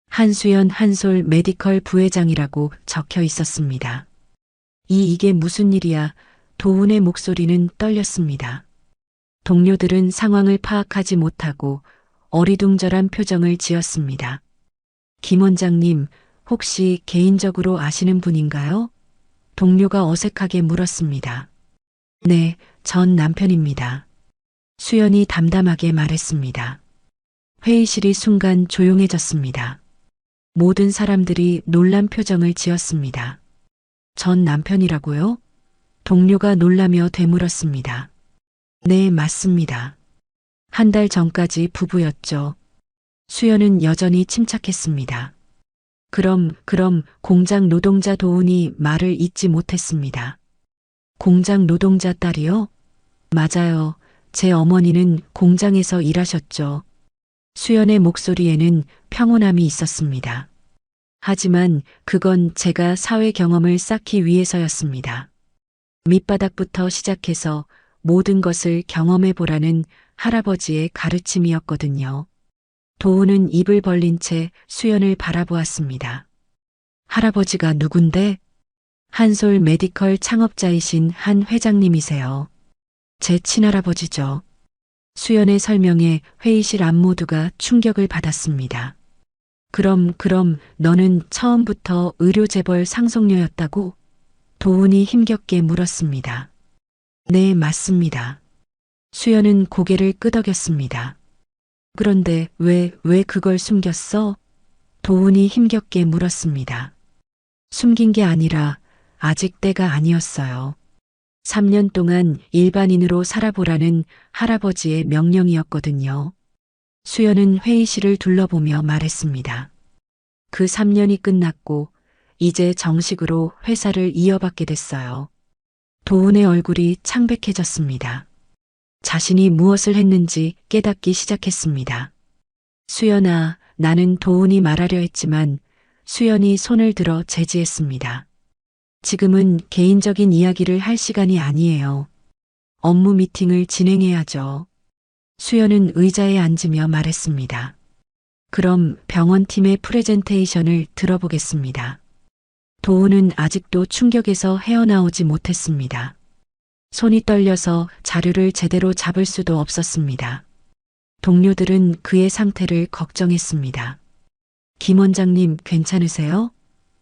한수연 한솔 메디컬 부회장이라고 적혀 있었습니다. 이게 무슨 일이야? 도훈의 목소리는 떨렸습니다. 동료들은 상황을 파악하지 못하고 어리둥절한 표정을 지었습니다. 김 원장님, 혹시 개인적으로 아시는 분인가요? 동료가 어색하게 물었습니다. 네, 전 남편입니다. 수연이 담담하게 말했습니다. 회의실이 순간 조용해졌습니다. 모든 사람들이 놀란 표정을 지었습니다. 전 남편이라고요? 동료가 놀라며 되물었습니다. 네, 맞습니다. 한 달 전까지 부부였죠. 수연은 여전히 침착했습니다. 그럼 공장 노동자 도훈이 말을 잇지 못했습니다. 공장 노동자 딸이요? 맞아요. 제 어머니는 공장에서 일하셨죠. 수연의 목소리에는 평온함이 있었습니다. 하지만 그건 제가 사회 경험을 쌓기 위해서였습니다. 밑바닥부터 시작해서 모든 것을 경험해 보라는 할아버지의 가르침이었거든요. 도훈은 입을 벌린 채 수연을 바라보았습니다. 할아버지가 누군데? 한솔 메디컬 창업자이신 한 회장님이세요. 제 친할아버지죠. 수연의 설명에 회의실 안 모두가 충격을 받았습니다. 그럼 너는 처음부터 의료재벌 상속녀였다고? 도훈이 힘겹게 물었습니다. 네, 맞습니다. 수연은 고개를 끄덕였습니다. 그런데 왜 그걸 숨겼어? 도훈이 힘겹게 물었습니다. 숨긴 게 아니라 아직 때가 아니었어요. 3년 동안 일반인으로 살아보라는 할아버지의 명령이었거든요. 수연은 회의실을 둘러보며 말했습니다. 그 3년이 끝났고 이제 정식으로 회사를 이어받게 됐어요. 도훈의 얼굴이 창백해졌습니다. 자신이 무엇을 했는지 깨닫기 시작했습니다. 수연아, 나는 도훈이 말하려 했지만 수연이 손을 들어 제지했습니다. 지금은 개인적인 이야기를 할 시간이 아니에요. 업무 미팅을 진행해야죠. 수연은 의자에 앉으며 말했습니다. 그럼 병원팀의 프레젠테이션을 들어보겠습니다. 도훈은 아직도 충격에서 헤어나오지 못했습니다. 손이 떨려서 자료를 제대로 잡을 수도 없었습니다. 동료들은 그의 상태를 걱정했습니다. 김 원장님 괜찮으세요?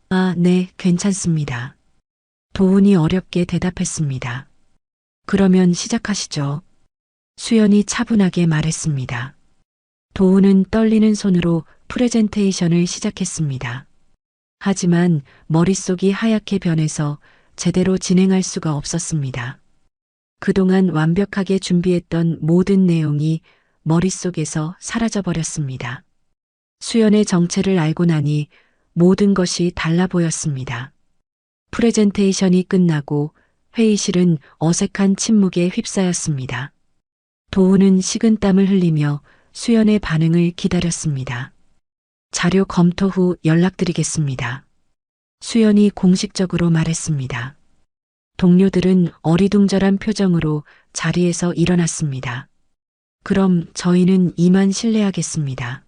아, 네, 괜찮습니다. 도훈이 어렵게 대답했습니다. 그러면 시작하시죠. 수연이 차분하게 말했습니다. 도훈은 떨리는 손으로 프레젠테이션을 시작했습니다. 하지만 머릿속이 하얗게 변해서 제대로 진행할 수가 없었습니다. 그동안 완벽하게 준비했던 모든 내용이 머릿속에서 사라져버렸습니다. 수연의 정체를 알고 나니 모든 것이 달라 보였습니다. 프레젠테이션이 끝나고 회의실은 어색한 침묵에 휩싸였습니다. 도훈은 식은땀을 흘리며 수연의 반응을 기다렸습니다. 자료 검토 후 연락드리겠습니다. 수연이 공식적으로 말했습니다. 동료들은 어리둥절한 표정으로 자리에서 일어났습니다. 그럼 저희는 이만 실례하겠습니다.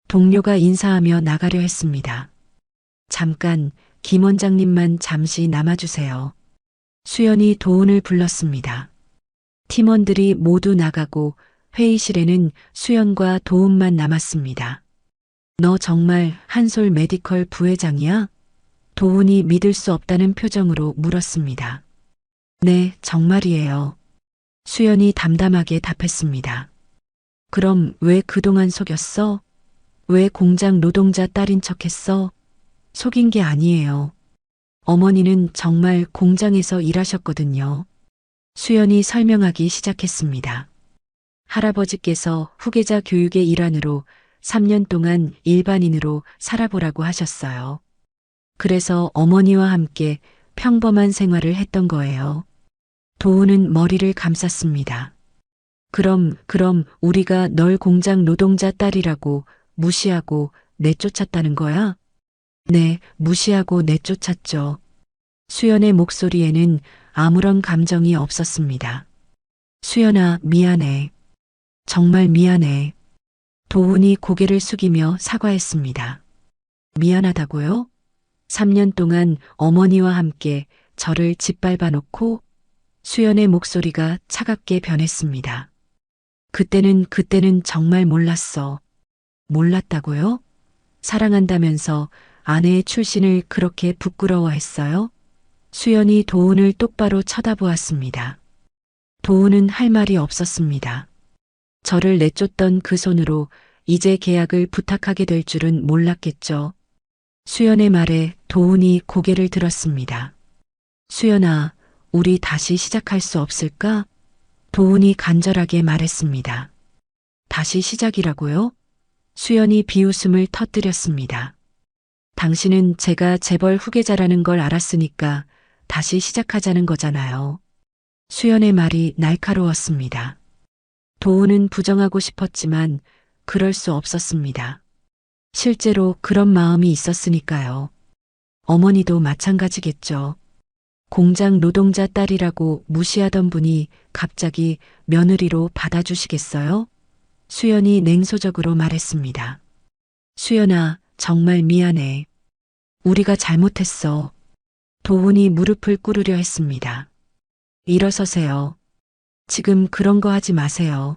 동료가 인사하며 나가려 했습니다. 잠깐, 김 원장님만 잠시 남아주세요. 수연이 도훈을 불렀습니다. 팀원들이 모두 나가고 회의실에는 수연과 도훈만 남았습니다. 너 정말 한솔 메디컬 부회장이야? 도훈이 믿을 수 없다는 표정으로 물었습니다. 네, 정말이에요. 수연이 담담하게 답했습니다. 그럼 왜 그동안 속였어? 왜 공장 노동자 딸인 척했어? 속인 게 아니에요. 어머니는 정말 공장에서 일하셨거든요. 수연이 설명하기 시작했습니다. 할아버지께서 후계자 교육의 일환으로 3년 동안 일반인으로 살아보라고 하셨어요. 그래서 어머니와 함께 평범한 생활을 했던 거예요. 도훈은 머리를 감쌌습니다. 그럼 우리가 널 공장 노동자 딸이라고 무시하고 내쫓았다는 거야? 네, 무시하고 내쫓았죠. 수연의 목소리에는 아무런 감정이 없었습니다. 수연아, 미안해. 정말 미안해. 도훈이 고개를 숙이며 사과했습니다. 미안하다고요? 3년 동안 어머니와 함께 저를 짓밟아 놓고 수연의 목소리가 차갑게 변했습니다. 그때는 정말 몰랐어. 몰랐다고요? 사랑한다면서 아내의 출신을 그렇게 부끄러워했어요? 수연이 도훈을 똑바로 쳐다보았습니다. 도훈은 할 말이 없었습니다. 저를 내쫓던 그 손으로 이제 계약을 부탁하게 될 줄은 몰랐겠죠. 수연의 말에 도훈이 고개를 들었습니다. 수연아, 우리 다시 시작할 수 없을까? 도훈이 간절하게 말했습니다. 다시 시작이라고요? 수연이 비웃음을 터뜨렸습니다. 당신은 제가 재벌 후계자라는 걸 알았으니까 다시 시작하자는 거잖아요. 수연의 말이 날카로웠습니다. 도훈은 부정하고 싶었지만 그럴 수 없었습니다. 실제로 그런 마음이 있었으니까요. 어머니도 마찬가지겠죠. 공장 노동자 딸이라고 무시하던 분이 갑자기 며느리로 받아주시겠어요? 수연이 냉소적으로 말했습니다. 수연아, 정말 미안해. 우리가 잘못했어. 도훈이 무릎을 꿇으려 했습니다. 일어서세요. 지금 그런 거 하지 마세요.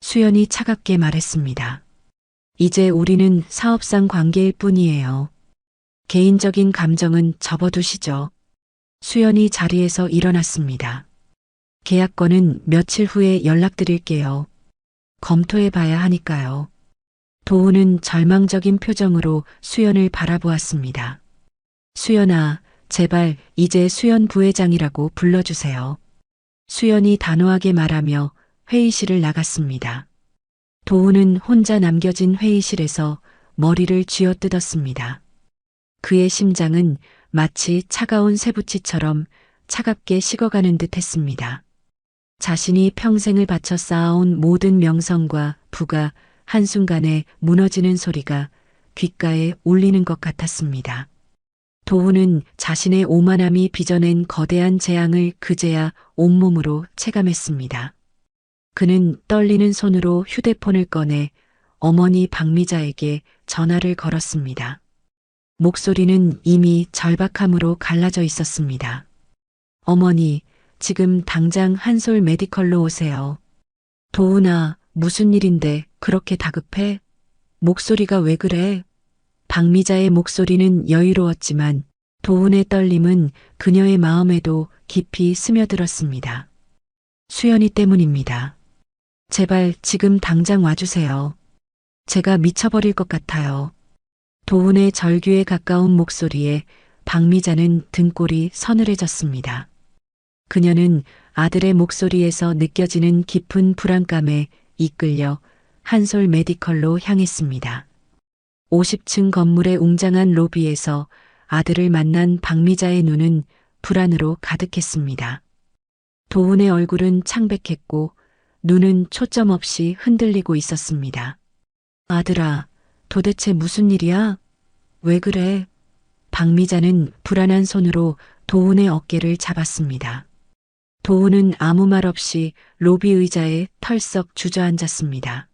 수연이 차갑게 말했습니다. 이제 우리는 사업상 관계일 뿐이에요. 개인적인 감정은 접어두시죠. 수연이 자리에서 일어났습니다. 계약권은 며칠 후에 연락드릴게요. 검토해 봐야 하니까요. 도훈은 절망적인 표정으로 수연을 바라보았습니다. 수연아, 제발 이제 수연 부회장이라고 불러주세요. 수연이 단호하게 말하며 회의실을 나갔습니다. 도훈은 혼자 남겨진 회의실에서 머리를 쥐어뜯었습니다. 그의 심장은 마치 차가운 쇠붙이처럼 차갑게 식어가는 듯 했습니다. 자신이 평생을 바쳐 쌓아온 모든 명성과 부가 한순간에 무너지는 소리가 귓가에 울리는 것 같았습니다. 도훈은 자신의 오만함이 빚어낸 거대한 재앙을 그제야 온몸으로 체감했습니다. 그는 떨리는 손으로 휴대폰을 꺼내 어머니 박미자에게 전화를 걸었습니다. 목소리는 이미 절박함으로 갈라져 있었습니다. 어머니, 지금 당장 한솔 메디컬로 오세요. 도훈아, 무슨 일인데 그렇게 다급해? 목소리가 왜 그래? 박미자의 목소리는 여유로웠지만 도훈의 떨림은 그녀의 마음에도 깊이 스며들었습니다. 수연이 때문입니다. 제발 지금 당장 와주세요. 제가 미쳐버릴 것 같아요. 도훈의 절규에 가까운 목소리에 박미자는 등골이 서늘해졌습니다. 그녀는 아들의 목소리에서 느껴지는 깊은 불안감에 이끌려 한솔 메디컬로 향했습니다. 50층 건물의 웅장한 로비에서 아들을 만난 박미자의 눈은 불안으로 가득했습니다. 도훈의 얼굴은 창백했고 눈은 초점 없이 흔들리고 있었습니다. 아들아, 도대체 무슨 일이야? 왜 그래? 박미자는 불안한 손으로 도훈의 어깨를 잡았습니다. 도훈은 아무 말 없이 로비 의자에 털썩 주저앉았습니다.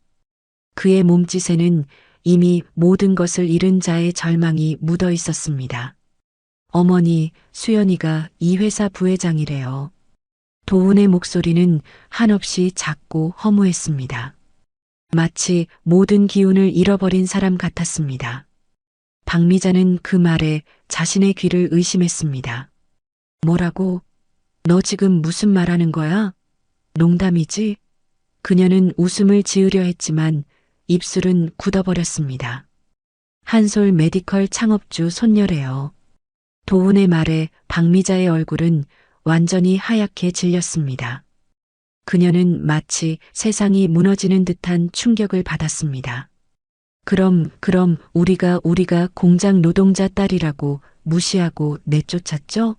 그의 몸짓에는 이미 모든 것을 잃은 자의 절망이 묻어 있었습니다. 어머니, 수연이가 이 회사 부회장이래요. 도훈의 목소리는 한없이 작고 허무했습니다. 마치 모든 기운을 잃어버린 사람 같았습니다. 박미자는 그 말에 자신의 귀를 의심했습니다. 뭐라고? 너 지금 무슨 말하는 거야? 농담이지? 그녀는 웃음을 지으려 했지만 입술은 굳어버렸습니다. 한솔 메디컬 창업주 손녀래요. 도훈의 말에 박미자의 얼굴은 완전히 하얗게 질렸습니다. 그녀는 마치 세상이 무너지는 듯한 충격을 받았습니다. 그럼 우리가 공장 노동자 딸이라고 무시하고 내쫓았죠?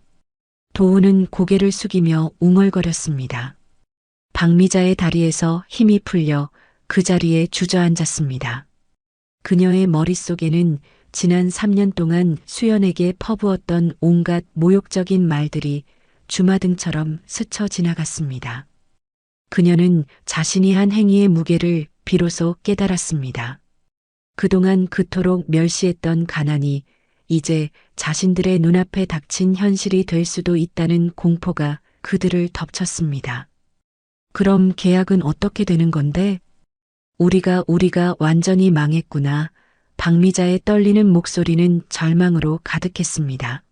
도훈은 고개를 숙이며 웅얼거렸습니다. 박미자의 다리에서 힘이 풀려 그 자리에 주저앉았습니다. 그녀의 머릿속에는 지난 3년 동안 수연에게 퍼부었던 온갖 모욕적인 말들이 주마등처럼 스쳐 지나갔습니다. 그녀는 자신이 한 행위의 무게를 비로소 깨달았습니다. 그동안 그토록 멸시했던 가난이 이제 자신들의 눈앞에 닥친 현실이 될 수도 있다는 공포가 그들을 덮쳤습니다. 그럼 계약은 어떻게 되는 건데? 우리가 완전히 망했구나. 박미자의 떨리는 목소리는 절망으로 가득했습니다.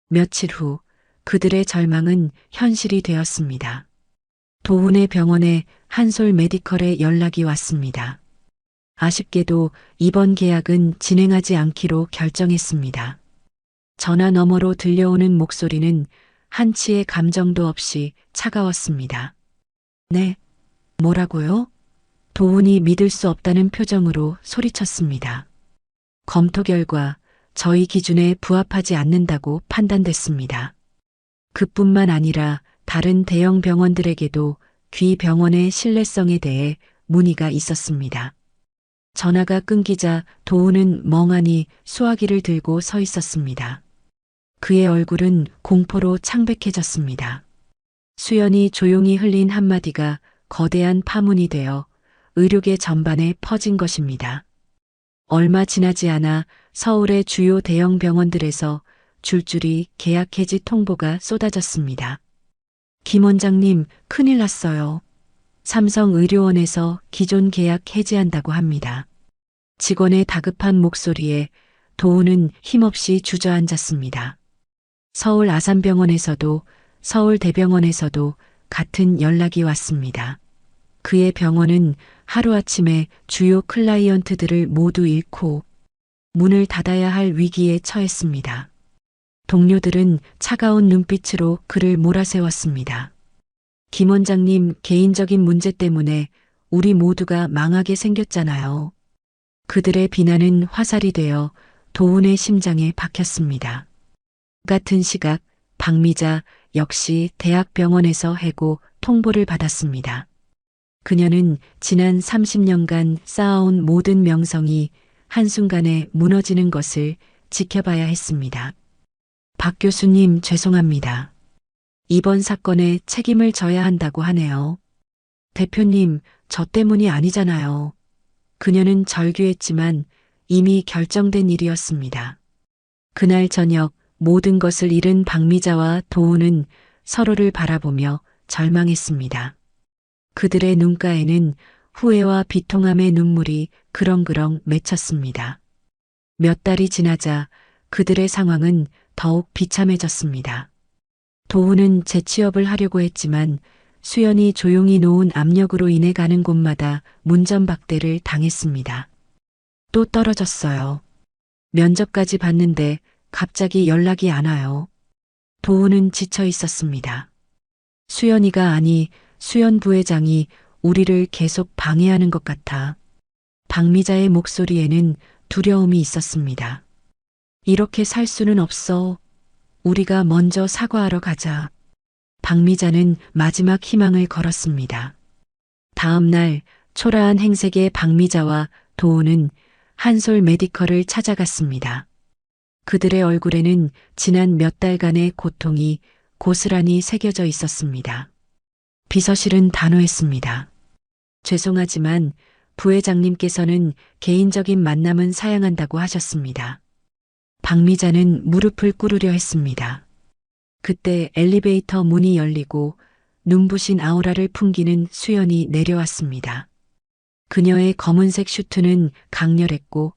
며칠 후 그들의 절망은 현실이 되었습니다. 도훈의 병원에 한솔 메디컬에 연락이 왔습니다. 아쉽게도 이번 계약은 진행하지 않기로 결정했습니다. 전화 너머로 들려오는 목소리는 한치의 감정도 없이 차가웠습니다. 네, 뭐라고요? 도훈이 믿을 수 없다는 표정으로 소리쳤습니다. 검토 결과 저희 기준에 부합하지 않는다고 판단됐습니다. 그뿐만 아니라 다른 대형 병원들에게도 귀 병원의 신뢰성에 대해 문의가 있었습니다. 전화가 끊기자 도훈은 멍하니 수화기를 들고 서 있었습니다. 그의 얼굴은 공포로 창백해졌습니다. 수연이 조용히 흘린 한마디가 거대한 파문이 되어 의료계 전반에 퍼진 것입니다. 얼마 지나지 않아 서울의 주요 대형 병원들에서 줄줄이 계약 해지 통보가 쏟아졌습니다. 김 원장님, 큰일 났어요. 삼성의료원에서 기존 계약 해지한다고 합니다. 직원의 다급한 목소리에 도훈은 힘없이 주저앉았습니다. 서울 아산병원에서도 서울대병원에서도 같은 연락이 왔습니다. 그의 병원은 하루아침에 주요 클라이언트들을 모두 잃고 문을 닫아야 할 위기에 처했습니다. 동료들은 차가운 눈빛으로 그를 몰아세웠습니다. 김 원장님 개인적인 문제 때문에 우리 모두가 망하게 생겼잖아요. 그들의 비난은 화살이 되어 도훈의 심장에 박혔습니다. 같은 시각 박미자 역시 대학병원에서 해고 통보를 받았습니다. 그녀는 지난 30년간 쌓아온 모든 명성이 한순간에 무너지는 것을 지켜봐야 했습니다. 박 교수님 죄송합니다. 이번 사건에 책임을 져야 한다고 하네요. 대표님, 저 때문이 아니잖아요. 그녀는 절규했지만 이미 결정된 일이었습니다. 그날 저녁 모든 것을 잃은 박미자와 도훈은 서로를 바라보며 절망했습니다. 그들의 눈가에는 후회와 비통함의 눈물이 그렁그렁 맺혔습니다. 몇 달이 지나자 그들의 상황은 더욱 비참해졌습니다. 도훈은 재취업을 하려고 했지만 수연이 조용히 놓은 압력으로 인해 가는 곳마다 문전박대를 당했습니다. 또 떨어졌어요. 면접까지 봤는데 갑자기 연락이 안 와요. 도훈은 지쳐 있었습니다. 수연이가 아니 수연 부회장이 우리를 계속 방해하는 것 같아. 박미자의 목소리에는 두려움이 있었습니다. 이렇게 살 수는 없어. 우리가 먼저 사과하러 가자. 박미자는 마지막 희망을 걸었습니다. 다음 날 초라한 행색의 박미자와 도훈은 한솔 메디컬을 찾아갔습니다. 그들의 얼굴에는 지난 몇 달간의 고통이 고스란히 새겨져 있었습니다. 비서실은 단호했습니다. 죄송하지만 부회장님께서는 개인적인 만남은 사양한다고 하셨습니다. 박미자는 무릎을 꿇으려 했습니다. 그때 엘리베이터 문이 열리고 눈부신 아우라를 풍기는 수연이 내려왔습니다. 그녀의 검은색 슈트는 강렬했고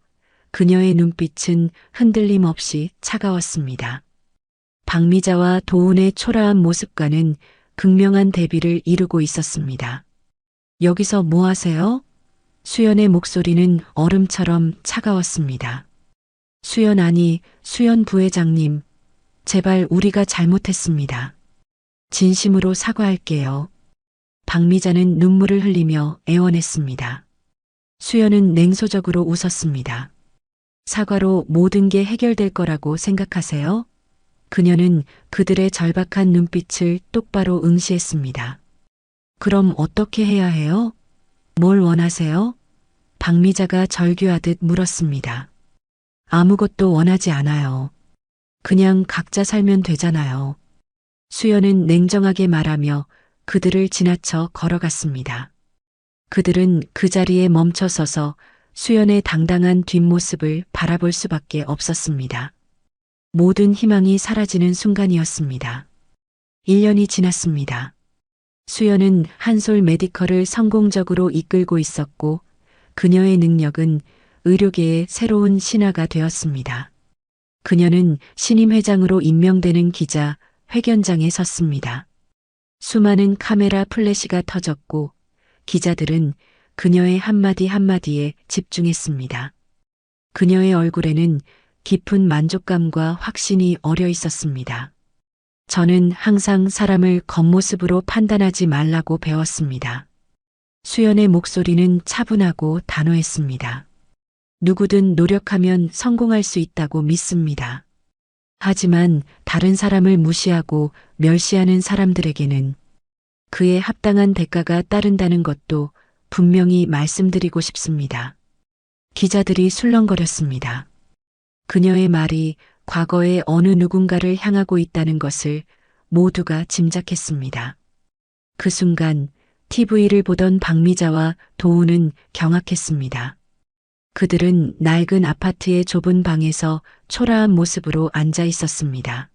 그녀의 눈빛은 흔들림 없이 차가웠습니다. 박미자와 도훈의 초라한 모습과는 극명한 대비를 이루고 있었습니다. 여기서 뭐 하세요? 수연의 목소리는 얼음처럼 차가웠습니다. 수연 아니, 수연 부회장님, 제발 우리가 잘못했습니다. 진심으로 사과할게요. 박미자는 눈물을 흘리며 애원했습니다. 수연은 냉소적으로 웃었습니다. 사과로 모든 게 해결될 거라고 생각하세요? 그녀는 그들의 절박한 눈빛을 똑바로 응시했습니다. 그럼 어떻게 해야 해요? 뭘 원하세요? 박미자가 절규하듯 물었습니다. 아무것도 원하지 않아요. 그냥 각자 살면 되잖아요. 수연은 냉정하게 말하며 그들을 지나쳐 걸어갔습니다. 그들은 그 자리에 멈춰서서 수연의 당당한 뒷모습을 바라볼 수밖에 없었습니다. 모든 희망이 사라지는 순간이었습니다. 1년이 지났습니다. 수연은 한솔 메디컬을 성공적으로 이끌고 있었고 그녀의 능력은 의료계의 새로운 신화가 되었습니다. 그녀는 신임 회장으로 임명되는 기자 회견장에 섰습니다. 수많은 카메라 플래시가 터졌고 기자들은 그녀의 한마디 한마디에 집중했습니다. 그녀의 얼굴에는 깊은 만족감과 확신이 어려 있었습니다. 저는 항상 사람을 겉모습으로 판단하지 말라고 배웠습니다. 수연의 목소리는 차분하고 단호했습니다. 누구든 노력하면 성공할 수 있다고 믿습니다. 하지만 다른 사람을 무시하고 멸시하는 사람들에게는 그에 합당한 대가가 따른다는 것도 분명히 말씀드리고 싶습니다. 기자들이 술렁거렸습니다. 그녀의 말이 과거의 어느 누군가를 향하고 있다는 것을 모두가 짐작했습니다. 그 순간 TV를 보던 박미자와 도훈은 경악했습니다. 그들은 낡은 아파트의 좁은 방에서 초라한 모습으로 앉아 있었습니다.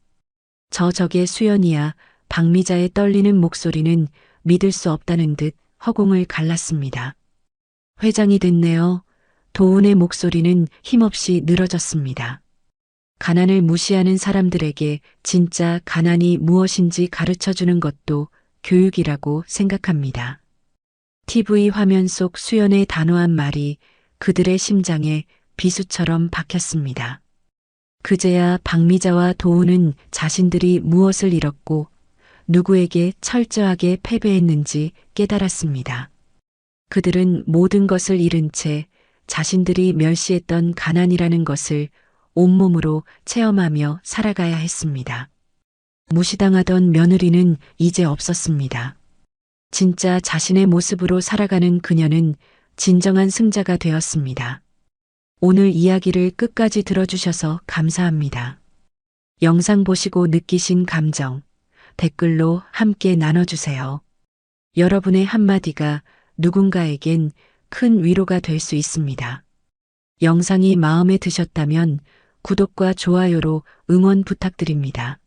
저게 수연이야. 박미자의 떨리는 목소리는 믿을 수 없다는 듯 허공을 갈랐습니다. 회장이 됐네요. 도훈의 목소리는 힘없이 늘어졌습니다. 가난을 무시하는 사람들에게 진짜 가난이 무엇인지 가르쳐주는 것도 교육이라고 생각합니다. TV 화면 속 수연의 단호한 말이 그들의 심장에 비수처럼 박혔습니다. 그제야 박미자와 도훈은 자신들이 무엇을 잃었고 누구에게 철저하게 패배했는지 깨달았습니다. 그들은 모든 것을 잃은 채 자신들이 멸시했던 가난이라는 것을 온몸으로 체험하며 살아가야 했습니다. 무시당하던 며느리는 이제 없었습니다. 진짜 자신의 모습으로 살아가는 그녀는 진정한 승자가 되었습니다. 오늘 이야기를 끝까지 들어주셔서 감사합니다. 영상 보시고 느끼신 감정, 댓글로 함께 나눠주세요. 여러분의 한마디가 누군가에겐 큰 위로가 될 수 있습니다. 영상이 마음에 드셨다면 구독과 좋아요로 응원 부탁드립니다.